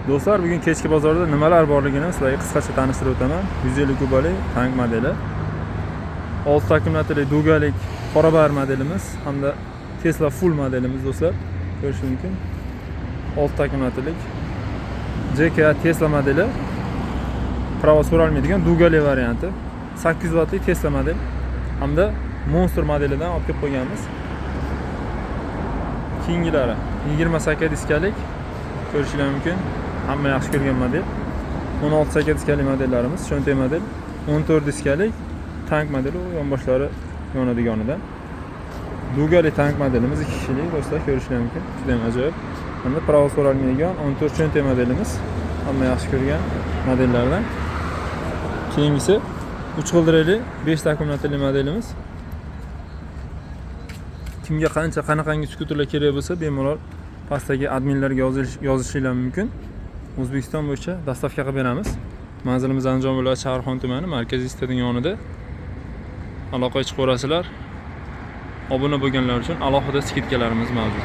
Do'stlar, bugun kechki bozorda nimalar borligini sizlarga qisqacha tanishtirib o'taman. 150 kubalik tank modeli. 6 akkumulyatorli dugalik qorabar modelimiz hamda Tesla full modelimiz do'stlar. Ko'rishingiz mumkin. 6 akkumulyatorlik JK Tesla modeli. Pravo so'ralmaydigan dugalik varianti. 800 wattlik Tesla model hamda Monster modelidan olib kelib qo'yganmiz. Keyingilari 28 diskalik ko'rishingiz mumkin. Hamma yaxshi ko'rgan model. 16 8 diskali modellarimiz, cho'ntak model. 14 diskalik tank modeli, yonboshlari yonadiganidan. Dugali tank modelimiz 2 kishilik do'stlar, ko'rishingiz mumkin. Juda ham ajoyib. Hamda pravo so'ralmaydigan 14 cho'ntak modelimiz, hamma yaxshi ko'rgan modellardan. Keyingisi 3 g'ildirakli 5 akkumulyatorli modelimiz. Kimga qanaqangi skuterlar kerak bo'lsa, bemalol pastdagi adminlarga yozishingiz mumkin. O'zbekiston bo'yicha dastavka qilib beramiz. Manzilimiz Andijon viloyati Shaharxon tumani, markaziy stadion yonida. Aloqaga chiqaverasizlar. Obuna bo'lganlar uchun alohida skidkalarimiz mavjud.